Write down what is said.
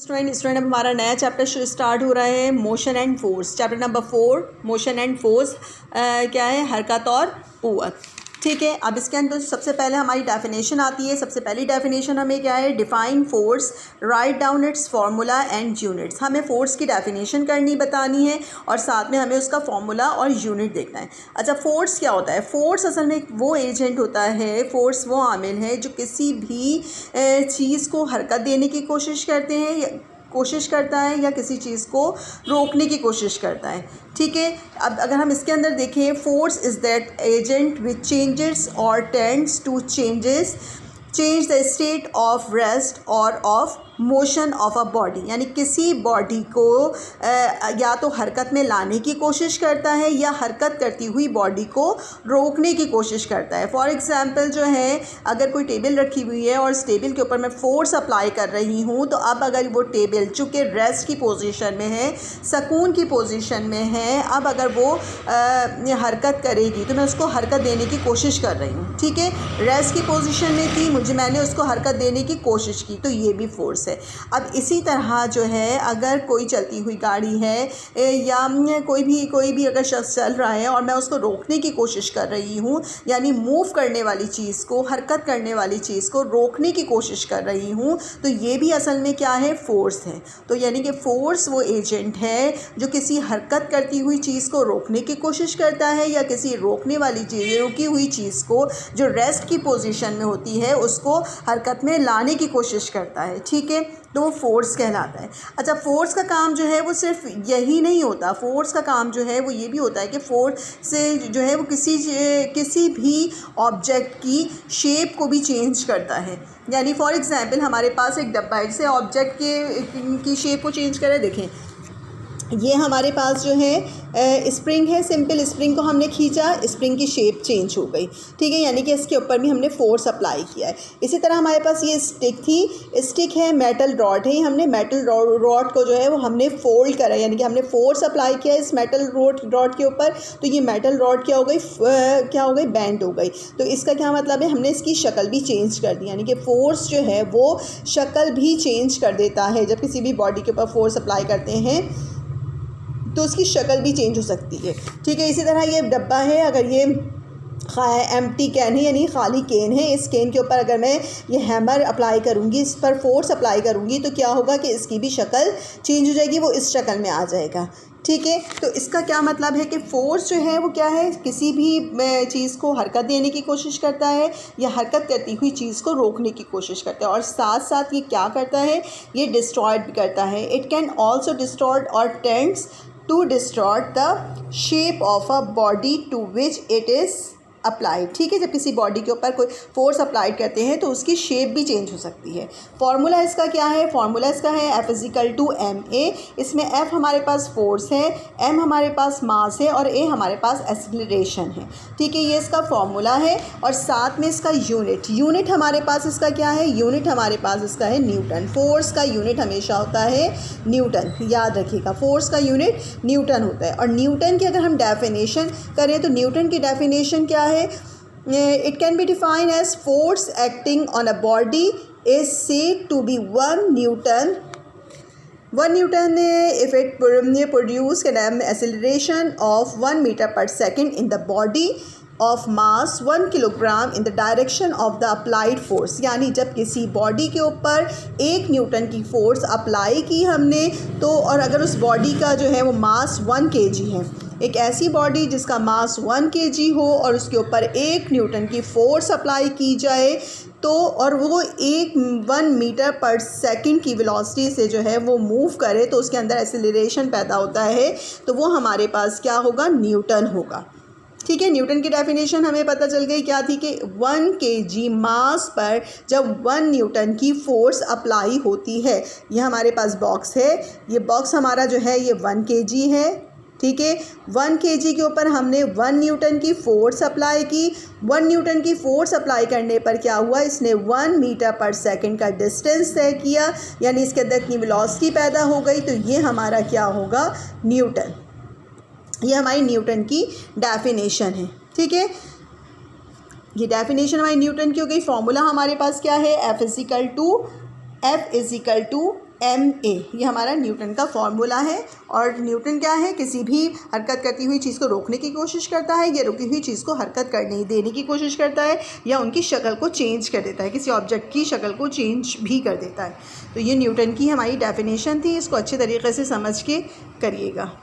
Student अब हमारा नया चैप्टर स्टार्ट हो रहा है motion and force. Chapter number 4 motion and force क्या है, हरकत और कुव्वत। ठीक है, अब इसके अंदर सबसे पहले हमारी डेफिनेशन आती है। सबसे पहली डेफिनेशन हमें क्या है, define force, write down it's formula and units. हमें फोर्स की डेफिनेशन बतानी है और साथ में हमें उसका फार्मूला और यूनिट देखना है। अच्छा, फोर्स क्या होता है? फोर्स असल में वो एजेंट होता है, फोर्स वो आमिल है जो किसी भी चीज़ को हरकत देने की कोशिश करता है या किसी चीज़ को रोकने की कोशिश करता है। ठीक है, अब अगर हम इसके अंदर देखें, force is that agent which changes or tends to change the state of rest or of motion of a body. यानी किसी बॉडी को या तो हरकत में लाने की कोशिश करता है या हरकत करती हुई बॉडी को रोकने की कोशिश करता है। फॉर एग्ज़ाम्पल जो है, अगर कोई टेबल रखी हुई है और इस टेबल के ऊपर मैं फ़ोर्स अप्लाई कर रही हूँ, तो अब अगर वो टेबल चूँकि रेस्ट की पोजीशन में है, सुकून की पोजीशन में है, अब अगर वो हरकत करेगी तो मैं उसको हरकत देने की कोशिश कर रही हूँ। ठीक है, रेस्ट की पोजीशन में थी, मैंने उसको हरकत देने की कोशिश की, तो ये भी फोर्स है। अब इसी तरह जो है, अगर कोई चलती हुई गाड़ी है या कोई भी अगर शख्स चल रहा है और मैं उसको रोकने की कोशिश कर रही हूँ, यानी मूव करने वाली चीज़ को, हरकत करने वाली चीज़ को रोकने की कोशिश कर रही हूँ, तो ये भी असल में क्या है, फोर्स है। तो यानी कि फोर्स वो एजेंट है जो किसी हरकत करती हुई चीज़ को रोकने की कोशिश करता है या किसी रोकने वाली चीज़, रुकी हुई चीज़ को जो रेस्ट की पोजीशन में होती है उसको हरकत में लाने की कोशिश करता है। ठीक है, तो वो फोर्स कहलाता है। अच्छा, फोर्स का काम जो है वो सिर्फ यही नहीं होता, फोर्स का काम जो है वो ये भी होता है कि फोर्स से जो है वो किसी भी ऑब्जेक्ट की शेप को भी चेंज करता है। यानी फॉर एग्ज़ाम्पल हमारे पास एक डब्बा है, जिससे ऑब्जेक्ट की शेप को चेंज करे। देखें, ये हमारे पास जो है स्प्रिंग है, सिंपल स्प्रिंग को हमने खींचा, स्प्रिंग की शेप चेंज हो गई। ठीक है, यानी कि इसके ऊपर भी हमने फोर्स अप्लाई किया है। इसी तरह हमारे पास ये स्टिक है, मेटल रॉड है, हमने मेटल रॉड को जो है वो हमने फोल्ड करा, यानी कि हमने फोर्स अप्लाई किया इस मेटल रॉड के ऊपर, तो ये मेटल रॉड क्या हो गई, बेंड हो गई। तो इसका क्या मतलब है, हमने इसकी शक्ल भी चेंज कर दी। यानी कि फोर्स जो है वो शक्ल भी चेंज कर देता है। जब किसी भी बॉडी के ऊपर फोर्स अप्लाई करते हैं तो उसकी शक्ल भी चेंज हो सकती है। ठीक है, इसी तरह ये डब्बा है, अगर ये एम्प्टी कैन है यानी खाली कैन है, इस कैन के ऊपर अगर मैं ये हैमर अप्लाई करूँगी, इस पर फोर्स अप्लाई करूँगी, तो क्या होगा कि इसकी भी शक्ल चेंज हो जाएगी, वो इस शक्ल में आ जाएगा। ठीक है, तो इसका क्या मतलब है कि फ़ोर्स जो है वो क्या है, किसी भी चीज़ को हरकत देने की कोशिश करता है या हरकत करती हुई चीज़ को रोकने की कोशिश करता है, और साथ साथ ये क्या करता है, ये डिस्ट्रॉयड भी करता है। इट कैन ऑल्सो डिस्ट्रॉयड और tends to destroy the shape of a body to which it is applied. ठीक है, जब किसी बॉडी के ऊपर कोई फोर्स अप्लाइड करते हैं तो उसकी शेप भी चेंज हो सकती है। फार्मूला इसका क्या है, फार्मूला इसका है F=ma। इसमें F हमारे पास फोर्स है, m हमारे पास मास है और a हमारे पास एक्सेलरेशन है। ठीक है, ये इसका फार्मूला है और साथ में इसका यूनिट हमारे पास इसका क्या है, यूनिट हमारे पास इसका है न्यूटन। फोर्स का यूनिट हमेशा होता है न्यूटन, याद रखिएगा, फोर्स का यूनिट न्यूटन होता है। और न्यूटन की अगर हम डेफिनेशन करें तो न्यूटन की डेफिनेशन क्या है, it can be defined as force acting on a body is said to be 1 Newton if it produce an acceleration of 1 meter per second in the body of mass 1 kilogram in the direction of the applied force। यानी जब किसी body के ऊपर 1 Newton की force apply की हमने, तो और अगर उस बॉडी का जो है वो मास 1 kg है, एक ऐसी बॉडी जिसका मास 1 kg हो और उसके ऊपर 1 न्यूटन की फोर्स अप्लाई की जाए, तो और वो 1 मीटर पर सेकंड की वेलोसिटी से जो है वो मूव करे, तो उसके अंदर एक्सेलरेशन पैदा होता है, तो वो हमारे पास क्या होगा, न्यूटन होगा। ठीक है, न्यूटन की डेफिनेशन हमें पता चल गई, क्या थी कि 1 kg मास पर जब 1 न्यूटन की फोर्स अप्लाई होती है। ये हमारे पास बॉक्स है, ये बॉक्स हमारा जो है ये 1 kg है। ठीक है, 1 kg के ऊपर हमने 1 न्यूटन की फोर्स अप्लाई की। 1 न्यूटन की फोर्स अप्लाई करने पर क्या हुआ, इसने 1 मीटर पर सेकंड का डिस्टेंस तय किया, यानी इसके अंदर इतनी वेलोसिटी पैदा हो गई, तो ये हमारा क्या होगा, न्यूटन। ये हमारी न्यूटन की डेफिनेशन है। ठीक है, ये डेफिनेशन हमारी न्यूटन की हो गई। फॉर्मूला हमारे पास क्या है, F = ma, ये हमारा न्यूटन का फॉर्मूला है। और न्यूटन क्या है, किसी भी हरकत करती हुई चीज़ को रोकने की कोशिश करता है या रुकी हुई चीज़ को हरकत करने देने की कोशिश करता है या उनकी शक्ल को चेंज कर देता है, किसी ऑब्जेक्ट की शक्ल को चेंज भी कर देता है। तो ये न्यूटन की हमारी डेफिनेशन थी, इसको अच्छे तरीके से समझ के करिएगा।